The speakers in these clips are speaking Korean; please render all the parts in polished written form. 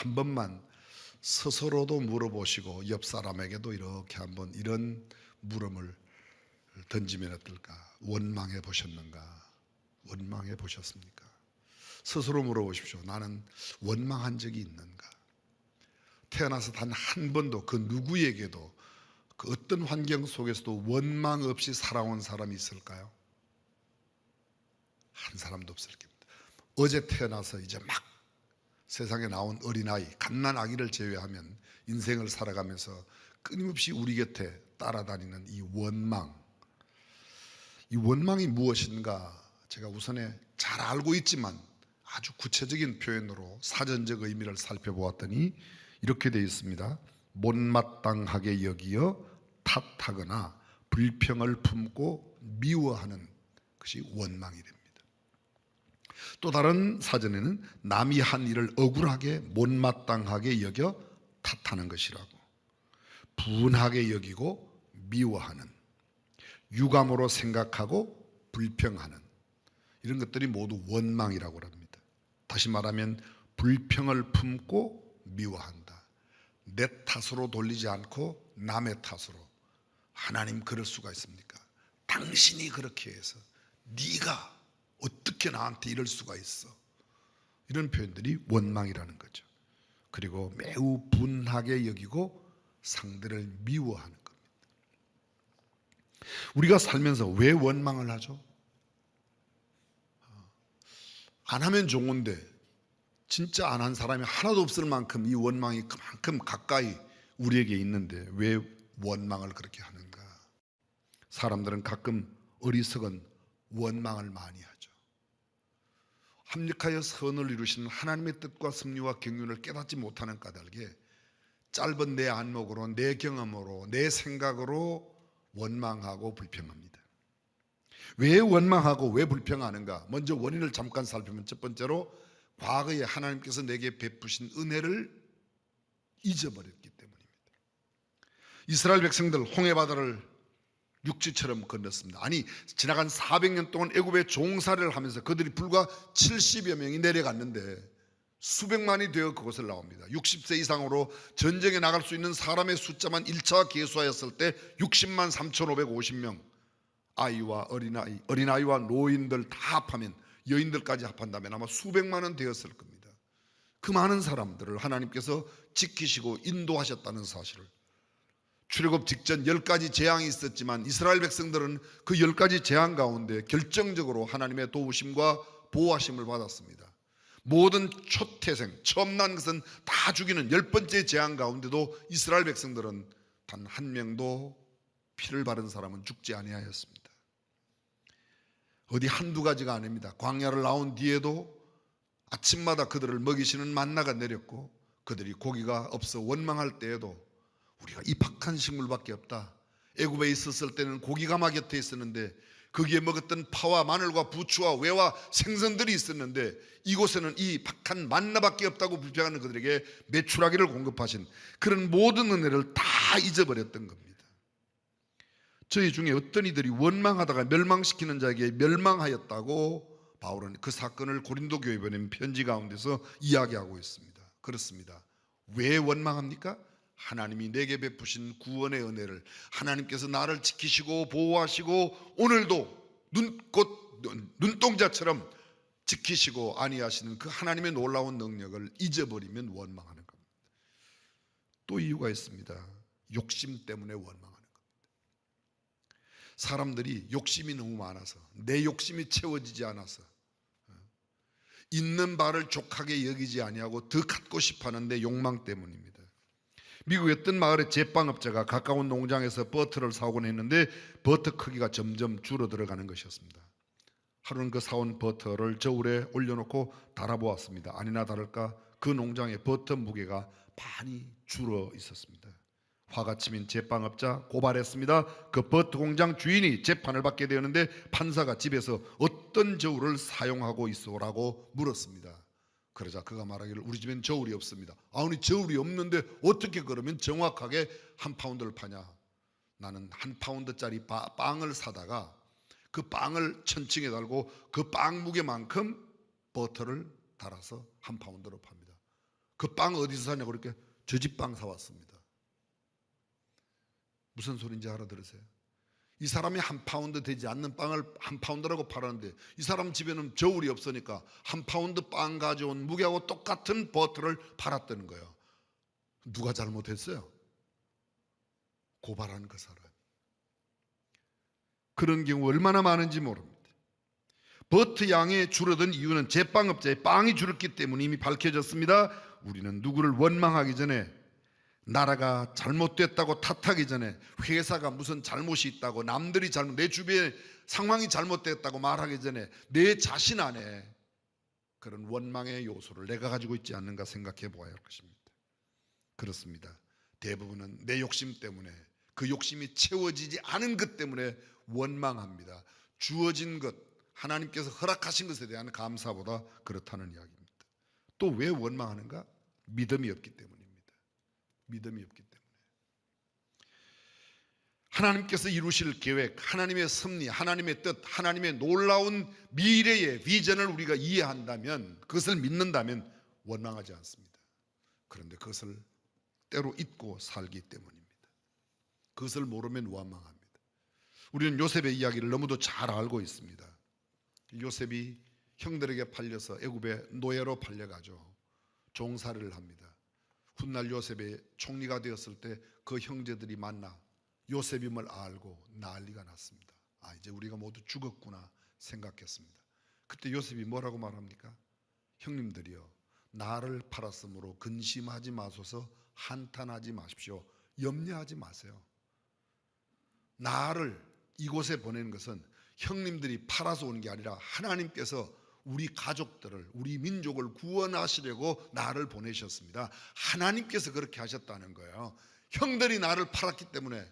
한 번만 스스로도 물어보시고 옆 사람에게도 이렇게 한번 이런 물음을 던지면 어떨까? 원망해 보셨는가? 원망해 보셨습니까? 스스로 물어보십시오. 나는 원망한 적이 있는가? 태어나서 단 한 번도 그 누구에게도 그 어떤 환경 속에서도 원망 없이 살아온 사람이 있을까요? 한 사람도 없을 겁니다. 어제 태어나서 이제 막 세상에 나온 어린아이, 갓난아기를 제외하면 인생을 살아가면서 끊임없이 우리 곁에 따라다니는 이 원망. 이 원망이 무엇인가 제가 우선에 잘 알고 있지만 아주 구체적인 표현으로 사전적 의미를 살펴보았더니 이렇게 되어 있습니다. 못마땅하게 여기어 탓하거나 불평을 품고 미워하는 것이 원망이 됩니다. 또 다른 사전에는 남이 한 일을 억울하게 못마땅하게 여겨 탓하는 것이라고, 분하게 여기고 미워하는, 유감으로 생각하고 불평하는, 이런 것들이 모두 원망이라고 합니다. 다시 말하면 불평을 품고 미워한다. 내 탓으로 돌리지 않고 남의 탓으로. 하나님 그럴 수가 있습니까? 당신이 그렇게 해서, 네가 어떻게 나한테 이럴 수가 있어? 이런 표현들이 원망이라는 거죠. 그리고 매우 분하게 여기고 상대를 미워하는 겁니다. 우리가 살면서 왜 원망을 하죠? 안 하면 좋은데 진짜 안 한 사람이 하나도 없을 만큼 이 원망이 그만큼 가까이 우리에게 있는데 왜 원망을 그렇게 하는가? 사람들은 가끔 어리석은 원망을 많이 하죠. 합력하여 선을 이루시는 하나님의 뜻과 섭리와 경륜을 깨닫지 못하는 까닭에 짧은 내 안목으로, 내 경험으로, 내 생각으로 원망하고 불평합니다. 왜 원망하고 왜 불평하는가? 먼저 원인을 잠깐 살펴보면 첫 번째로 과거에 하나님께서 내게 베푸신 은혜를 잊어버렸기 때문입니다. 이스라엘 백성들 홍해바다를 육지처럼 건넜습니다. 아니, 지나간 400년 동안 애굽에 종살이를 하면서 그들이 불과 70여 명이 내려갔는데 수백만이 되어 그곳을 나옵니다. 60세 이상으로 전쟁에 나갈 수 있는 사람의 숫자만 1차 계수하였을 때 60만 3,550명, 아이와 어린아이와 노인들 다 합하면, 여인들까지 합한다면 아마 수백만은 되었을 겁니다. 그 많은 사람들을 하나님께서 지키시고 인도하셨다는 사실을, 출애굽 직전 10가지 재앙이 있었지만 이스라엘 백성들은 그 10가지 재앙 가운데 결정적으로 하나님의 도우심과 보호하심을 받았습니다. 모든 초태생, 처음 난 것은 다 죽이는 10번째 재앙 가운데도 이스라엘 백성들은 단 한 명도 피를 바른 사람은 죽지 아니하였습니다. 어디 한두 가지가 아닙니다. 광야를 나온 뒤에도 아침마다 그들을 먹이시는 만나가 내렸고, 그들이 고기가 없어 원망할 때에도 우리가 이 박한 식물밖에 없다. 애굽에 있었을 때는 고기가마 곁에 있었는데 거기에 먹었던 파와 마늘과 부추와 외와 생선들이 있었는데 이곳에는 이 박한 만나밖에 없다고 불평하는 그들에게 메추라기를 공급하신 그런 모든 은혜를 다 잊어버렸던 겁니다. 저희 중에 어떤 이들이 원망하다가 멸망시키는 자에게 멸망하였다고 바울은 그 사건을 고린도 교회에 보낸 편지 가운데서 이야기하고 있습니다. 그렇습니다. 왜 원망합니까? 하나님이 내게 베푸신 구원의 은혜를, 하나님께서 나를 지키시고 보호하시고 오늘도 눈동자처럼 지키시고 아니하시는 그 하나님의 놀라운 능력을 잊어버리면 원망하는 겁니다. 또 이유가 있습니다. 욕심 때문에 원망하는 겁니다. 사람들이 욕심이 너무 많아서, 내 욕심이 채워지지 않아서, 있는 바를 족하게 여기지 아니하고 더 갖고 싶어하는 내 욕망 때문입니다. 미국의 어떤 마을의 제빵업자가 가까운 농장에서 버터를 사오곤 했는데 버터 크기가 점점 줄어들어가는 것이었습니다. 하루는 그 사온 버터를 저울에 올려놓고 달아보았습니다. 아니나 다를까 그 농장의 버터 무게가 많이 줄어 있었습니다. 화가 치민 제빵업자 고발했습니다. 그 버터 공장 주인이 재판을 받게 되었는데 판사가 집에서 어떤 저울을 사용하고 있어라고 물었습니다. 그러자 그가 말하기를 우리 집엔 저울이 없습니다. 아니 저울이 없는데 어떻게 그러면 정확하게 한 파운드를 파냐? 나는 한 파운드짜리 빵을 사다가 그 빵을 천층에 달고 그 빵 무게만큼 버터를 달아서 한 파운드로 팝니다. 그 빵 어디서 사냐고 그렇게 저 집 빵 사왔습니다. 무슨 소리인지 알아들으세요? 이 사람이 한 파운드 되지 않는 빵을 한 파운드라고 팔았는데 이 사람 집에는 저울이 없으니까 한 파운드 빵 가져온 무게하고 똑같은 버터를 팔았다는 거예요. 누가 잘못했어요? 고발한 그 사람. 그런 경우 얼마나 많은지 모릅니다. 버터 양이 줄어든 이유는 제빵업자의 빵이 줄었기 때문에 이미 밝혀졌습니다. 우리는 누구를 원망하기 전에, 나라가 잘못됐다고 탓하기 전에, 회사가 무슨 잘못이 있다고, 남들이 잘못, 내 주변의 상황이 잘못됐다고 말하기 전에 내 자신 안에 그런 원망의 요소를 내가 가지고 있지 않는가 생각해 보아야 할 것입니다. 그렇습니다. 대부분은 내 욕심 때문에, 그 욕심이 채워지지 않은 것 때문에 원망합니다. 주어진 것, 하나님께서 허락하신 것에 대한 감사보다 그렇다는 이야기입니다. 또 왜 원망하는가? 믿음이 없기 때문입니다. 믿음이 없기 때문에. 하나님께서 이루실 계획, 하나님의 섭리, 하나님의 뜻, 하나님의 놀라운 미래의 비전을 우리가 이해한다면, 그것을 믿는다면 원망하지 않습니다. 그런데 그것을 때로 잊고 살기 때문입니다. 그것을 모르면 원망합니다. 우리는 요셉의 이야기를 너무도 잘 알고 있습니다. 요셉이 형들에게 팔려서 애굽의 노예로 팔려가죠. 종살이를 합니다. 훗날 요셉의 총리가 되었을 때 그 형제들이 만나 요셉임을 알고 난리가 났습니다. 아, 이제 우리가 모두 죽었구나 생각했습니다. 그때 요셉이 뭐라고 말합니까? 형님들이여, 나를 팔았으므로 근심하지 마소서, 한탄하지 마십시오. 염려하지 마세요. 나를 이곳에 보낸 것은 형님들이 팔아서 온 게 아니라 하나님께서 우리 가족들을, 우리 민족을 구원하시려고 나를 보내셨습니다. 하나님께서 그렇게 하셨다는 거예요. 형들이 나를 팔았기 때문에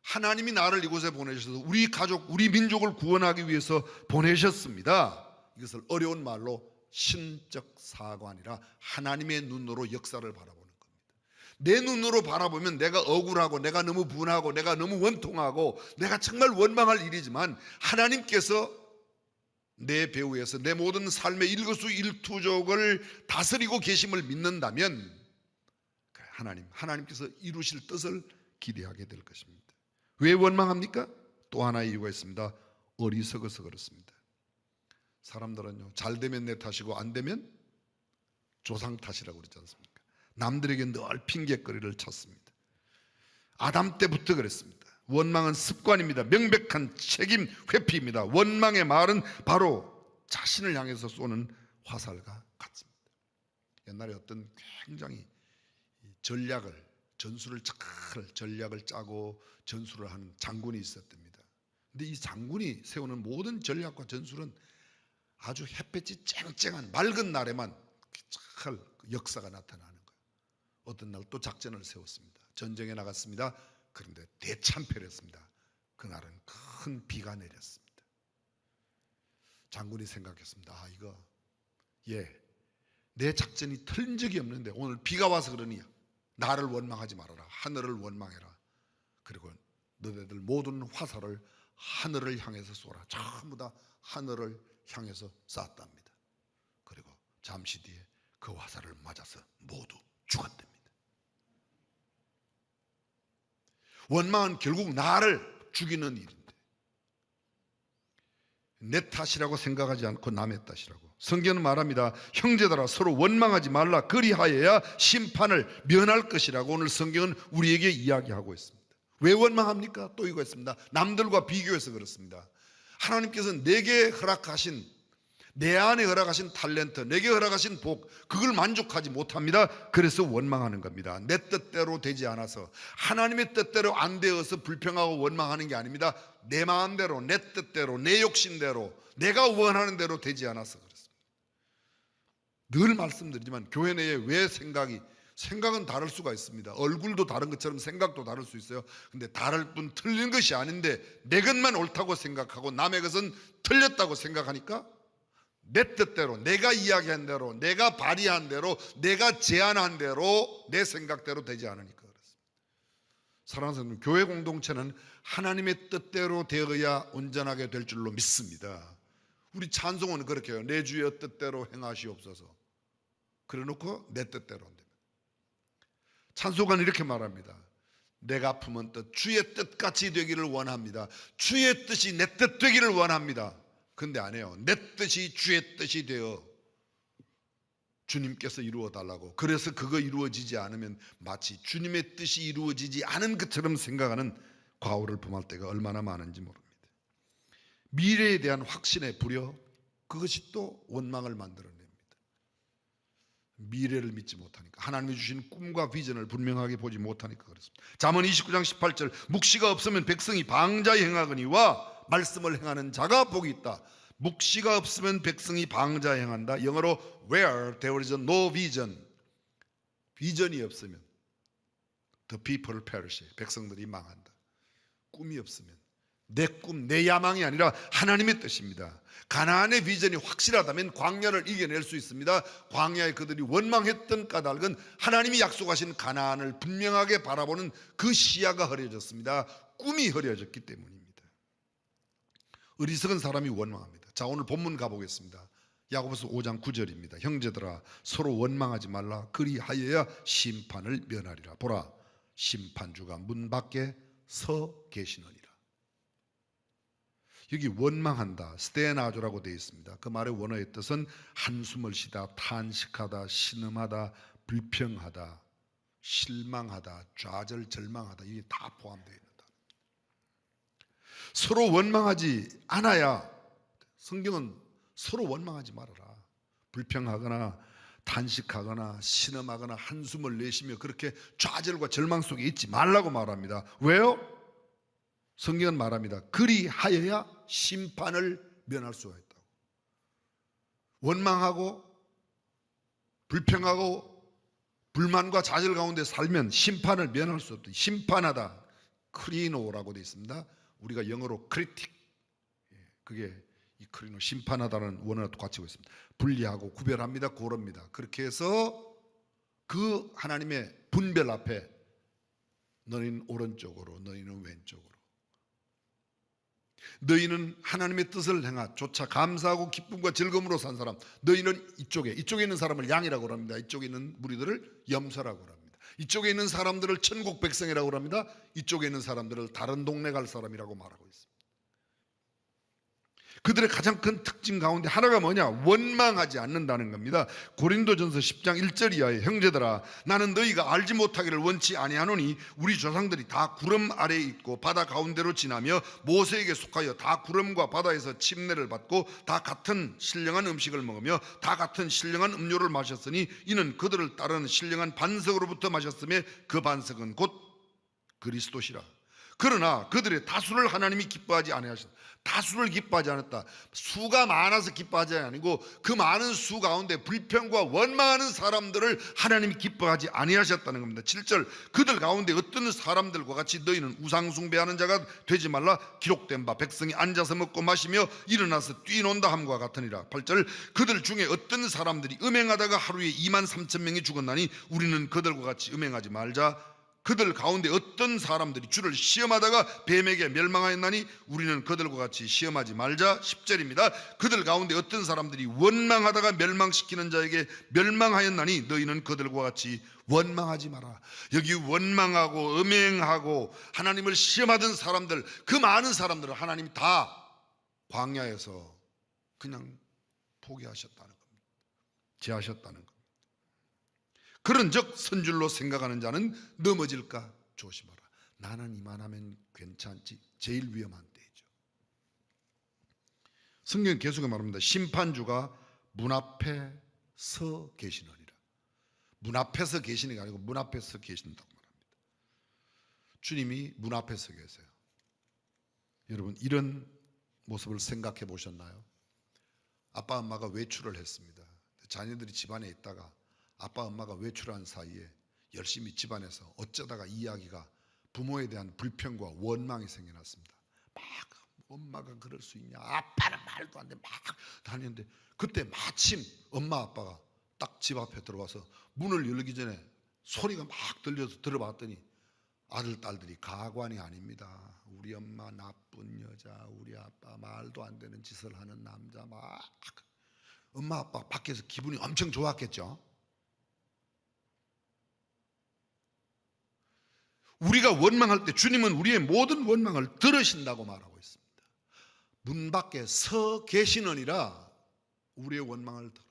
하나님이 나를 이곳에 보내셔서 우리 가족, 우리 민족을 구원하기 위해서 보내셨습니다. 이것을 어려운 말로 신적 사고가 아니라 하나님의 눈으로 역사를 바라보는 겁니다. 내 눈으로 바라보면 내가 억울하고, 내가 너무 분하고, 내가 너무 원통하고, 내가 정말 원망할 일이지만 하나님께서 내 배후에서 내 모든 삶의 일거수일투족을 다스리고 계심을 믿는다면 하나님께서 이루실 뜻을 기대하게 될 것입니다. 왜 원망합니까? 또 하나의 이유가 있습니다. 어리석어서 그렇습니다. 사람들은요, 잘 되면 내 탓이고 안 되면 조상 탓이라고 그러지 않습니까? 남들에게 늘 핑계거리를 찾습니다. 아담 때부터 그랬습니다. 원망은 습관입니다. 명백한 책임 회피입니다. 원망의 말은 바로 자신을 향해서 쏘는 화살과 같습니다. 옛날에 어떤 굉장히 전술을 잘 전략을 짜고 전술을 하는 장군이 있었답니다. 근데 이 장군이 세우는 모든 전략과 전술은 아주 햇볕이 쨍쨍한 맑은 날에만 잘 역사가 나타나는 거예요. 어떤 날 또 작전을 세웠습니다. 전쟁에 나갔습니다. 그런데 대참패를 했습니다. 그날은 큰 비가 내렸습니다. 장군이 생각했습니다. 아, 이거 내 작전이 틀린 적이 없는데 오늘 비가 와서 그러니 나를 원망하지 말아라. 하늘을 원망해라. 그리고 너네들 모든 화살을 하늘을 향해서 쏘라. 전부 다 하늘을 향해서 쐈답니다. 그리고 잠시 뒤에 그 화살을 맞아서 모두 죽었답니다. 원망은 결국 나를 죽이는 일인데, 내 탓이라고 생각하지 않고 남의 탓이라고. 성경은 말합니다. 형제들아, 서로 원망하지 말라. 그리하여야 심판을 면할 것이라고 오늘 성경은 우리에게 이야기하고 있습니다. 왜 원망합니까? 또 이거 있습니다. 남들과 비교해서 그렇습니다. 하나님께서 내게 허락하신, 내 안에 허락하신 탤런트, 내게 허락하신 복, 그걸 만족하지 못합니다. 그래서 원망하는 겁니다. 내 뜻대로 되지 않아서, 하나님의 뜻대로 안 되어서 불평하고 원망하는 게 아닙니다. 내 마음대로, 내 뜻대로, 내 욕심대로, 내가 원하는 대로 되지 않아서 그렇습니다. 늘 말씀드리지만 교회 내에 왜 생각은 다를 수가 있습니다. 얼굴도 다른 것처럼 생각도 다를 수 있어요. 근데 다를 뿐 틀린 것이 아닌데 내 것만 옳다고 생각하고 남의 것은 틀렸다고 생각하니까 내 뜻대로, 내가 이야기한 대로, 내가 발의한 대로, 내가 제안한 대로, 내 생각대로 되지 않으니까 그렇습니다. 사랑하는 성도님, 교회 공동체는 하나님의 뜻대로 되어야 온전하게 될 줄로 믿습니다. 우리 찬송은 그렇게 해요. 내 주의 뜻대로 행하시옵소서. 그래놓고 내 뜻대로 한다. 찬송가는 이렇게 말합니다. 내가 품은 뜻 주의 뜻같이 되기를 원합니다. 주의 뜻이 내 뜻 되기를 원합니다. 근데 안 해요. 내 뜻이 주의 뜻이 되어 주님께서 이루어 달라고. 그래서 그거 이루어지지 않으면 마치 주님의 뜻이 이루어지지 않은 것처럼 생각하는 과오를 범할 때가 얼마나 많은지 모릅니다. 미래에 대한 확신에 불여 그것이 또 원망을 만들어냅니다. 미래를 믿지 못하니까, 하나님이 주신 꿈과 비전을 분명하게 보지 못하니까 그렇습니다. 잠언 29장 18절 묵시가 없으면 백성이 방자히 행하거니와 말씀을 행하는 자가 복이 있다. 묵시가 없으면 백성이 방자히 행한다. 영어로 where there is no vision, 비전이 없으면 the people perish, 백성들이 망한다. 꿈이 없으면, 내 꿈, 내 야망이 아니라 하나님의 뜻입니다. 가나안의 비전이 확실하다면 광야를 이겨낼 수 있습니다. 광야에 그들이 원망했던 까닭은 하나님이 약속하신 가나안을 분명하게 바라보는 그 시야가 흐려졌습니다. 꿈이 흐려졌기 때문입니다. 어리석은 사람이 원망합니다. 자, 오늘 본문 가보겠습니다. 야고보서 5장 9절입니다. 형제들아 서로 원망하지 말라. 그리하여야 심판을 면하리라. 보라, 심판주가 문 밖에 서 계시느니라. 여기 원망한다, 스테나조라고 되어 있습니다. 그 말의 원어의 뜻은 한숨을 쉬다, 탄식하다, 신음하다, 불평하다, 실망하다, 좌절, 절망하다, 이게 다 포함되어 있다. 서로 원망하지 않아야, 성경은 서로 원망하지 말아라. 불평하거나 탄식하거나 신음하거나 한숨을 내쉬며 그렇게 좌절과 절망 속에 있지 말라고 말합니다. 왜요? 성경은 말합니다. 그리하여야 심판을 면할 수가 있다고. 원망하고 불평하고 불만과 좌절 가운데 살면 심판을 면할 수 없다. 심판하다, 크리노라고 되어 있습니다. 우리가 영어로 크리틱, 그게 이 크리노, 심판하다는 원어와 똑같이 있습니다. 분리하고 구별합니다, 고릅니다. 그렇게 해서 그 하나님의 분별 앞에 너희는 오른쪽으로, 너희는 왼쪽으로, 너희는 하나님의 뜻을 행하 조차 감사하고 기쁨과 즐거움으로 산 사람, 너희는 이쪽에 있는 사람을 양이라고 합니다. 이쪽에 있는 무리들을 염소라고 합니다. 이쪽에 있는 사람들을 천국 백성이라고 합니다. 이쪽에 있는 사람들을 다른 동네 갈 사람이라고 말하고 있습니다. 그들의 가장 큰 특징 가운데 하나가 뭐냐? 원망하지 않는다는 겁니다. 고린도전서 10장 1절 이하에 형제들아 나는 너희가 알지 못하기를 원치 아니하노니 우리 조상들이 다 구름 아래에 있고 바다 가운데로 지나며 모세에게 속하여 다 구름과 바다에서 침례를 받고 다 같은 신령한 음식을 먹으며 다 같은 신령한 음료를 마셨으니 이는 그들을 따르는 신령한 반석으로부터 마셨으며 그 반석은 곧 그리스도시라. 그러나 그들의 다수를 하나님이 기뻐하지 아니하셨다. 다수를 기뻐하지 않았다. 수가 많아서 기뻐하지 아니고 그 많은 수 가운데 불평과 원망하는 사람들을 하나님이 기뻐하지 아니하셨다는 겁니다. 7절 그들 가운데 어떤 사람들과 같이 너희는 우상 숭배하는 자가 되지 말라. 기록된 바 백성이 앉아서 먹고 마시며 일어나서 뛰논다 함과 같으니라. 8절 그들 중에 어떤 사람들이 음행하다가 하루에 23,000명이 죽었나니 우리는 그들과 같이 음행하지 말자. 그들 가운데 어떤 사람들이 주를 시험하다가 뱀에게 멸망하였나니 우리는 그들과 같이 시험하지 말자. 10절입니다. 그들 가운데 어떤 사람들이 원망하다가 멸망시키는 자에게 멸망하였나니 너희는 그들과 같이 원망하지 마라. 여기 원망하고 음행하고 하나님을 시험하던 사람들, 그 많은 사람들을 하나님이 다 광야에서 그냥 포기하셨다는 겁니다. 제하셨다는 겁니다. 그런즉 선줄로 생각하는 자는 넘어질까 조심하라. 나는 이만하면 괜찮지. 제일 위험한 때이죠. 성경은 계속해 말합니다. 심판주가 문 앞에 서 계시느니라. 문 앞에서 계시는 게 아니고 문 앞에 서 계신다고 말합니다. 주님이 문 앞에 서 계세요. 여러분 이런 모습을 생각해 보셨나요? 아빠 엄마가 외출을 했습니다. 자녀들이 집안에 있다가 아빠 엄마가 외출한 사이에 열심히 집안에서 어쩌다가 이야기가 부모에 대한 불평과 원망이 생겨났습니다. 막 엄마가 그럴 수 있냐, 아빠는 말도 안 돼, 막 다니는데 그때 마침 엄마 아빠가 딱 집 앞에 들어와서 문을 열기 전에 소리가 막 들려서 들어봤더니 아들 딸들이 가관이 아닙니다. 우리 엄마 나쁜 여자, 우리 아빠 말도 안 되는 짓을 하는 남자, 막 엄마 아빠 밖에서 기분이 엄청 좋았겠죠. 우리가 원망할 때 주님은 우리의 모든 원망을 들으신다고 말하고 있습니다. 문 밖에 서 계시느니라 우리의 원망을 들어도.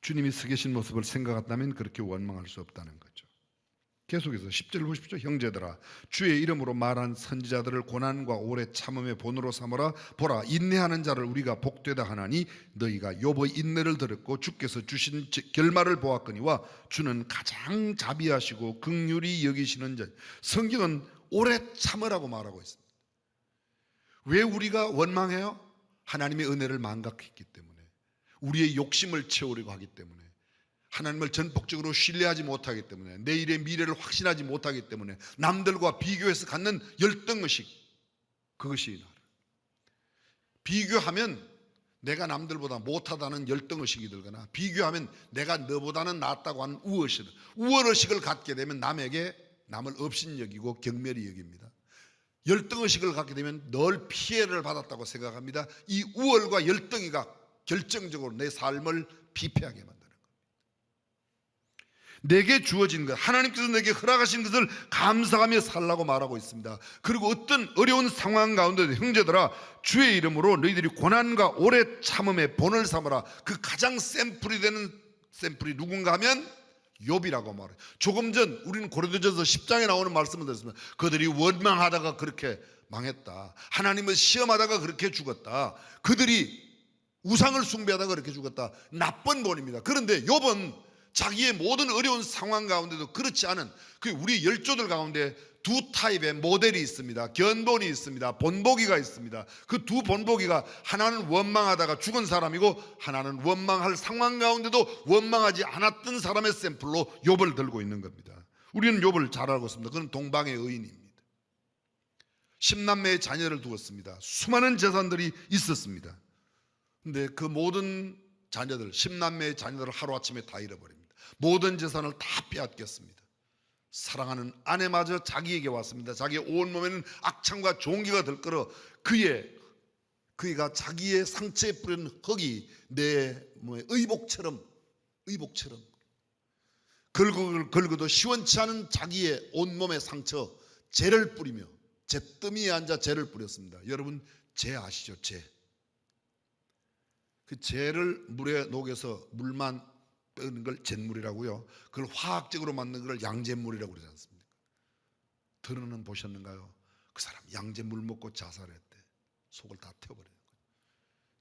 주님이 서 계신 모습을 생각한다면 그렇게 원망할 수 없다는 거죠. 계속해서 10절 보십시오. 형제들아, 주의 이름으로 말한 선지자들을 고난과 오래 참음의 본으로 삼으라. 보라, 인내하는 자를 우리가 복되다 하나니 너희가 욥의 인내를 들었고 주께서 주신 결말을 보았거니와 주는 가장 자비하시고 긍휼히 여기시는 자. 성경은 오래 참으라고 말하고 있습니다. 왜 우리가 원망해요? 하나님의 은혜를 망각했기 때문에, 우리의 욕심을 채우려고 하기 때문에, 하나님을 전폭적으로 신뢰하지 못하기 때문에, 내일의 미래를 확신하지 못하기 때문에, 남들과 비교해서 갖는 열등의식, 그것이 나를 비교하면 내가 남들보다 못하다는 열등의식이 들거나, 비교하면 내가 너보다는 낫다고 하는 우월의식을 갖게 되면 남을 업신여기고 경멸히 여깁니다. 열등의식을 갖게 되면 늘 피해를 받았다고 생각합니다. 이 우월과 열등이가 결정적으로 내 삶을 피폐하게 만듭니다. 내게 주어진 것, 하나님께서 내게 허락하신 것을 감사하며 살라고 말하고 있습니다. 그리고 어떤 어려운 상황 가운데도 형제들아, 주의 이름으로 너희들이 고난과 오래 참음의 본을 삼으라. 그 가장 샘플이 되는 샘플이 누군가 하면 욥이라고 말해요. 조금 전 우리는 고린도전서 10장에 나오는 말씀을 들었습니다. 그들이 원망하다가 그렇게 망했다. 하나님을 시험하다가 그렇게 죽었다. 그들이 우상을 숭배하다가 그렇게 죽었다. 나쁜 본입니다. 그런데 욥은 자기의 모든 어려운 상황 가운데도 그렇지 않은, 우리 열조들 가운데 두 타입의 모델이 있습니다. 견본이 있습니다. 본보기가 있습니다. 그 두 본보기가, 하나는 원망하다가 죽은 사람이고 하나는 원망할 상황 가운데도 원망하지 않았던 사람의 샘플로 욥을 들고 있는 겁니다. 우리는 욥을 잘 알고 있습니다. 그는 동방의 의인입니다. 10남매의 자녀를 두었습니다. 수많은 재산들이 있었습니다. 근데 그 모든 자녀들, 10남매의 자녀들을 하루아침에 다 잃어버립니다. 모든 재산을 다 빼앗겼습니다. 사랑하는 아내마저 자기에게 왔습니다. 자기의 온몸에는 악창과 종기가 들끓어 그이가 자기의 상처에 뿌린 흙이 내 의복처럼 긁어도 시원치 않은 자기의 온몸의 상처, 재를 뿌리며 잿더미에 앉아 재를 뿌렸습니다. 여러분, 재 아시죠? 재. 그 재를 물에 녹여서 물만 빼는 걸 잿물이라고요. 그걸 화학적으로 만든 걸 양잿물이라고 그러지 않습니까? 들어는 보셨는가요? 그 사람 양잿물 먹고 자살했대. 속을 다 태워버려요.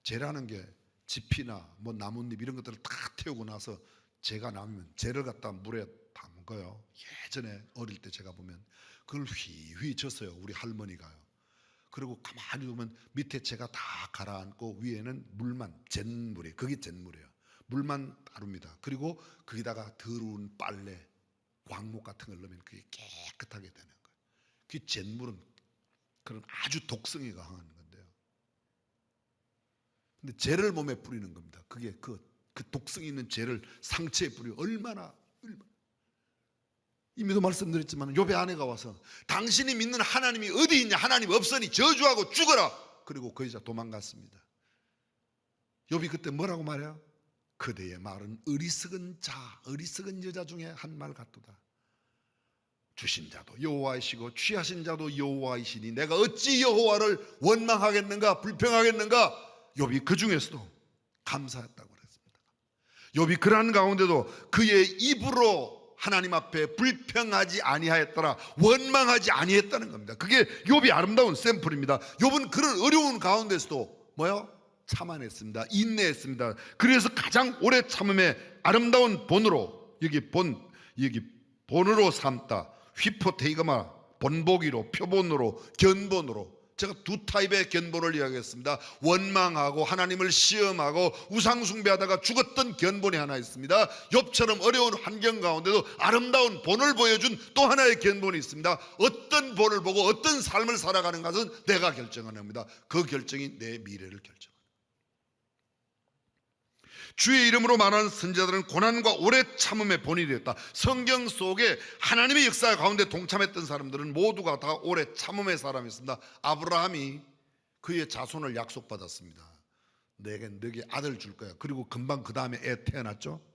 재라는 게 지피나 나뭇잎 이런 것들을 다 태우고 나서 재가 남으면 재를 갖다 물에 담궈요. 예전에 어릴 때 제가 보면 그걸 휘휘 졌어요. 우리 할머니가요. 그리고 가만히 보면 밑에 재가 다 가라앉고 위에는 물만, 잿물이에요. 그게 잿물이에요. 물만 따릅니다. 그리고 거기다가 더러운 빨래, 광목 같은 걸 넣으면 그게 깨끗하게 되는 거예요. 그 잿물은 그런 아주 독성이 강한 건데요. 근데 재를 몸에 뿌리는 겁니다. 그게 그 독성이 있는 재를 상처에 뿌리고 얼마나 이미도 말씀드렸지만 욥의 아내가 와서 당신이 믿는 하나님이 어디 있냐, 하나님 없으니 저주하고 죽어라. 그리고 그 여자 도망갔습니다. 욥이 그때 뭐라고 말해요? 그대의 말은 어리석은 여자 중에 한 말 같도다. 주신 자도 여호와이시고 취하신 자도 여호와이시니 내가 어찌 여호와를 원망하겠는가, 불평하겠는가. 욥이 그 중에서도 감사했다고 그랬습니다. 욥이 그러한 가운데도 그의 입으로 하나님 앞에 불평하지 아니하였더라, 원망하지 아니했다는 겁니다. 그게 욥이 아름다운 샘플입니다. 욥은 그런 어려운 가운데서도 참아냈습니다. 인내했습니다. 그래서 가장 오래 참음의 아름다운 본으로, 여기 본으로 삼다. 휘포테이가마, 본보기로, 표본으로, 견본으로. 제가 두 타입의 견본을 이야기했습니다. 원망하고 하나님을 시험하고 우상 숭배하다가 죽었던 견본이 하나 있습니다. 욥처럼 어려운 환경 가운데도 아름다운 본을 보여준 또 하나의 견본이 있습니다. 어떤 본을 보고 어떤 삶을 살아가는 것은 내가 결정하는 겁니다. 그 결정이 내 미래를 결정합니다. 주의 이름으로 말하는 선지자들은 고난과 오래 참음의 본이 되었다. 성경 속에 하나님의 역사 가운데 동참했던 사람들은 모두가 다 오래 참음의 사람이었습니다. 아브라함이 그의 자손을 약속받았습니다. 너에게 아들 줄 거야. 그리고 금방 그 다음에 애 태어났죠?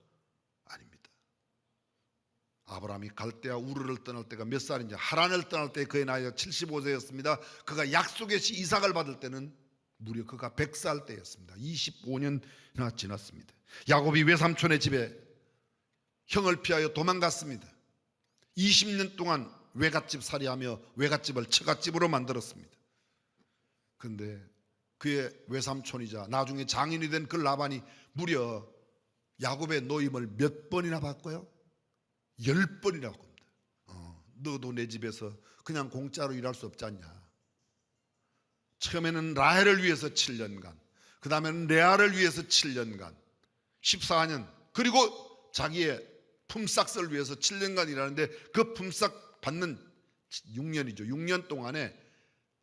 아닙니다. 아브라함이 갈대아 우르를 떠날 때가 몇 살인지, 하란을 떠날 때 그의 나이가 75세였습니다. 그가 약속의 시 이삭을 받을 때는 무려 그가 100살 때였습니다. 25년이나 지났습니다. 야곱이 외삼촌의 집에 형을 피하여 도망갔습니다. 20년 동안 외갓집 살이하며 외갓집을 처갓집으로 만들었습니다. 그런데 그의 외삼촌이자 나중에 장인이 된 그 라반이 무려 야곱의 노임을 몇 번이나 받고요? 10번이나 받습니다. 너도 내 집에서 그냥 공짜로 일할 수 없지 않냐. 처음에는 라헬을 위해서 7년간, 그 다음에는 레아를 위해서 7년간, 14년, 그리고 자기의 품삯을 위해서 7년간 일하는데 그 품삯 받는 6년이죠. 6년 동안에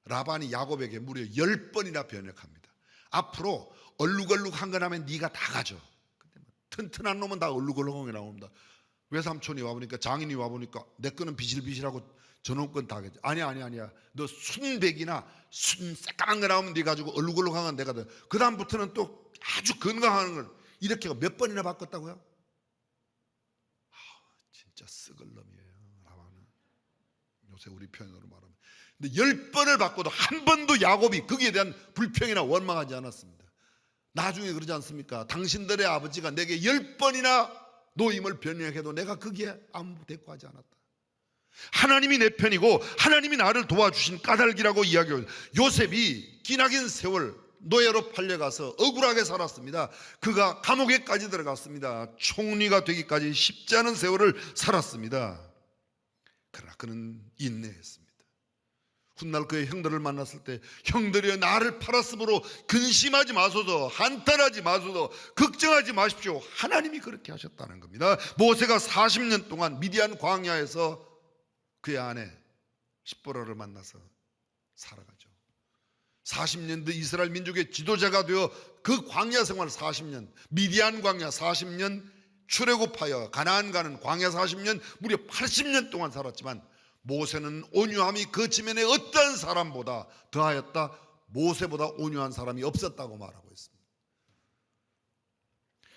라반이 야곱에게 무려 10번이나 변역합니다. 앞으로 얼룩얼룩한 거 나면 네가 다 가져. 근데 튼튼한 놈은 다 얼룩얼룩하게 나옵니다. 외삼촌이 와보니까, 장인이 와보니까 내 거는 비실비실하고 저놈 건 다 가져. 아니야. 너 순백이나 순 새까만 거 나오면 네 가지고 얼룩얼룩한 건 내가 돼. 그 다음부터는 또 아주 건강한 걸 이렇게 몇 번이나 바꿨다고요? 진짜 썩을 놈이에요, 라반은. 요새 우리 표현으로 말하면. 근데 10번을 바꿔도 한 번도 야곱이 거기에 대한 불평이나 원망하지 않았습니다. 나중에 그러지 않습니까? 당신들의 아버지가 내게 10번이나 노임을 변역해도 내가 거기에 아무 대꾸하지 않았다. 하나님이 내 편이고 하나님이 나를 도와주신 까닭이라고 이야기해요. 요셉이 기나긴 세월 노예로 팔려가서 억울하게 살았습니다. 그가 감옥에까지 들어갔습니다. 총리가 되기까지 쉽지 않은 세월을 살았습니다. 그러나 그는 인내했습니다. 훗날 그의 형들을 만났을 때, 형들이여 나를 팔았으므로 근심하지 마소서, 한탄하지 마소서, 걱정하지 마십시오. 하나님이 그렇게 하셨다는 겁니다. 모세가 40년 동안 미디안 광야에서 그의 아내 십보라를 만나서 살아가죠. 40년 뒤 이스라엘 민족의 지도자가 되어 그 광야 생활 40년, 미디안 광야 40년, 출애굽하여 가나안 가는 광야 40년, 무려 80년 동안 살았지만 모세는 온유함이 그 지면에 어떤 사람보다 더하였다. 모세보다 온유한 사람이 없었다고 말하고 있습니다.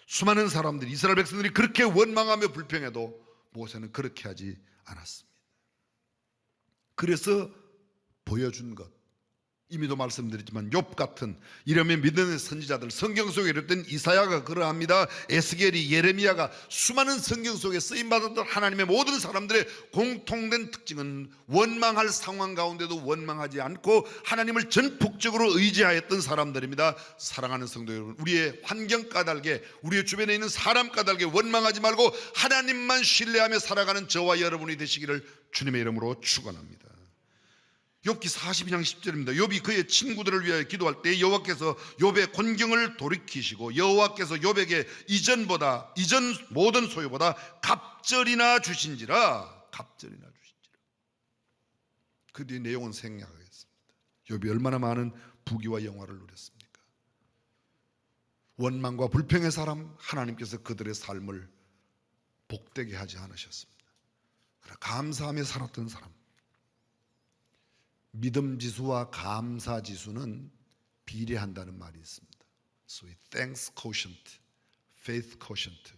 수많은 사람들이, 이스라엘 백성들이 그렇게 원망하며 불평해도 모세는 그렇게 하지 않았습니다. 그래서 보여준 것, 이미도 말씀드렸지만 욥 같은 이름의 믿는 선지자들, 성경 속에 이랬던 이사야가 그러합니다. 에스겔이, 예레미야가, 수많은 성경 속에 쓰임받았던 하나님의 모든 사람들의 공통된 특징은 원망할 상황 가운데도 원망하지 않고 하나님을 전폭적으로 의지하였던 사람들입니다. 사랑하는 성도 여러분, 우리의 환경 까닭에, 우리의 주변에 있는 사람 까닭에 원망하지 말고 하나님만 신뢰하며 살아가는 저와 여러분이 되시기를 주님의 이름으로 축원합니다. 욥기 42장 10절입니다. 욥이 그의 친구들을 위하여 기도할 때 여호와께서 욥의 곤경을 돌이키시고 여호와께서 욥에게 이전 모든 소유보다 갑절이나 주신지라. 그 뒤에 내용은 생략하겠습니다. 욥이 얼마나 많은 부귀와 영화를 누렸습니까? 원망과 불평의 사람, 하나님께서 그들의 삶을 복되게 하지 않으셨습니다. 그러나 감사하며 살았던 사람, 믿음 지수와 감사 지수는 비례한다는 말이 있습니다. 소위 thanks quotient, faith quotient.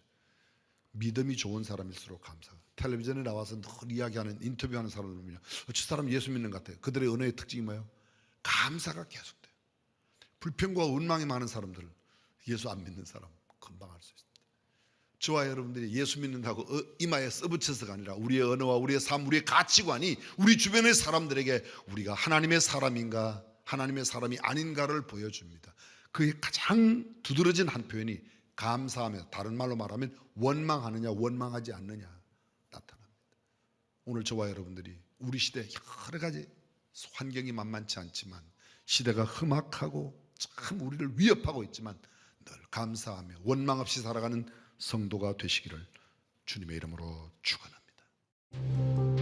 믿음이 좋은 사람일수록 감사. 텔레비전에 나와서 늘 이야기하는, 인터뷰하는 사람을 보면 저 사람 예수 믿는 것 같아요. 그들의 언어의 특징이 뭐예요? 감사가 계속돼요. 불평과 원망이 많은 사람들, 예수 안 믿는 사람 금방 알 수 있습니다. 저와 여러분들이 예수 믿는다고 이마에 써붙여서가 아니라 우리의 언어와 우리의 삶, 우리의 가치관이 우리 주변의 사람들에게 우리가 하나님의 사람인가 하나님의 사람이 아닌가를 보여줍니다. 그의 가장 두드러진 한 표현이 감사하며, 다른 말로 말하면 원망하느냐 원망하지 않느냐 나타납니다. 오늘 저와 여러분들이 우리 시대 여러 가지 환경이 만만치 않지만, 시대가 험악하고 참 우리를 위협하고 있지만 늘 감사하며 원망 없이 살아가는 성도가 되시기를 주님의 이름으로 축원합니다.